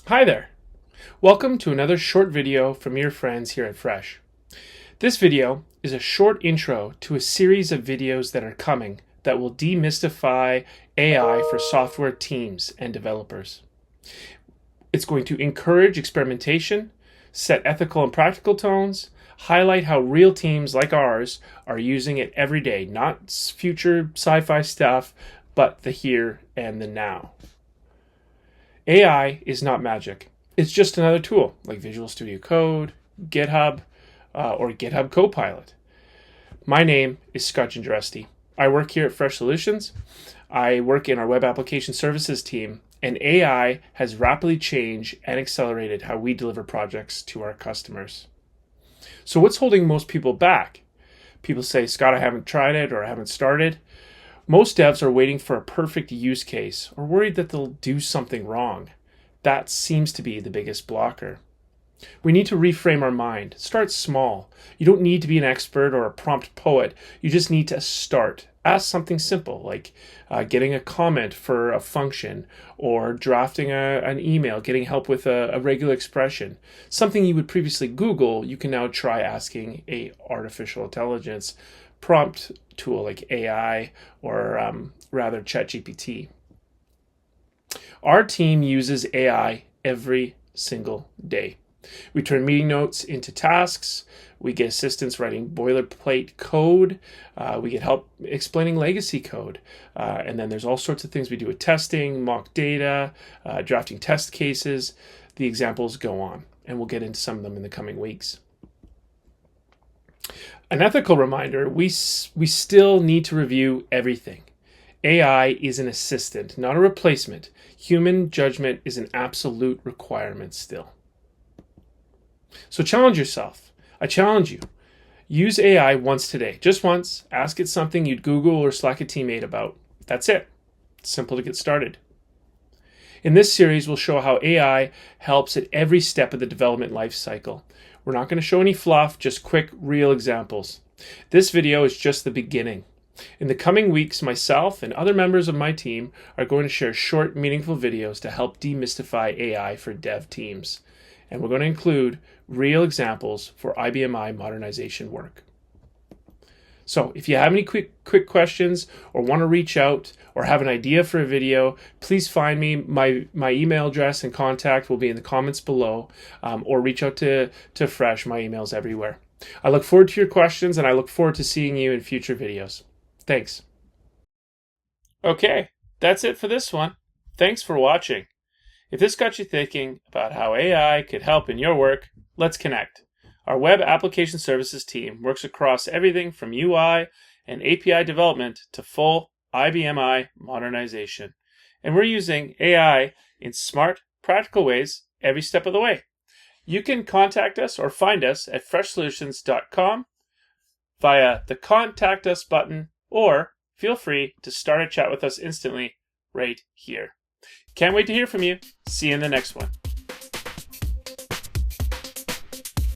Hi there! Welcome to another short video from your friends here at Fresche. This video is a short intro to a series of videos that are coming that will demystify AI for software teams and developers. It's going to encourage experimentation, set ethical and practical tones, highlight how real teams like ours are using it every day, not future sci-fi stuff, but the here and the now. AI is not magic. It's just another tool like Visual Studio Code, GitHub, or GitHub Copilot. My name is Scott.gingerysty. I work here at Fresche Solutions. I work in our web application services team, and AI has rapidly changed and accelerated how we deliver projects to our customers. So what's holding most people back? People say, Scott, I haven't tried it or I haven't started. Most devs are waiting for a perfect use case or worried that they'll do something wrong. That seems to be the biggest blocker. We need to reframe our mind. Start small. You don't need to be an expert or a prompt poet. You just need to start. Ask something simple like getting a comment for a function or drafting an email, getting help with a regular expression. Something you would previously Google, you can now try asking a artificial intelligence prompt tool like AI or rather ChatGPT. Our team uses AI every single day. We turn meeting notes into tasks. We get assistance writing boilerplate code. We get help explaining legacy code. And then there's all sorts of things we do with testing, mock data, drafting test cases. The examples go on, and we'll get into some of them in the coming weeks. An ethical reminder, we still need to review everything. AI is an assistant, not a replacement. Human judgment is an absolute requirement still. So challenge yourself. I challenge you. Use AI once today. Just once. Ask it something you'd Google or Slack a teammate about. That's it. It's simple to get started. In this series, we'll show how AI helps at every step of the development lifecycle. We're not going to show any fluff, just quick, real examples. This video is just the beginning. In the coming weeks, myself and other members of my team are going to share short, meaningful videos to help demystify AI for dev teams. And we're going to include real examples for IBMI modernization work. So if you have any quick questions or want to reach out or have an idea for a video, please find me. My email address and contact will be in the comments below, or reach out to Fresche. My email's everywhere. I look forward to your questions, and I look forward to seeing you in future videos. Thanks. Okay, that's it for this one. Thanks for watching. If this got you thinking about how AI could help in your work, let's connect. Our web application services team works across everything from UI and API development to full IBMI modernization. And we're using AI in smart, practical ways every step of the way. You can contact us or find us at freshsolutions.com via the Contact Us button, or feel free to start a chat with us instantly right here. Can't wait to hear from you. See you in the next one.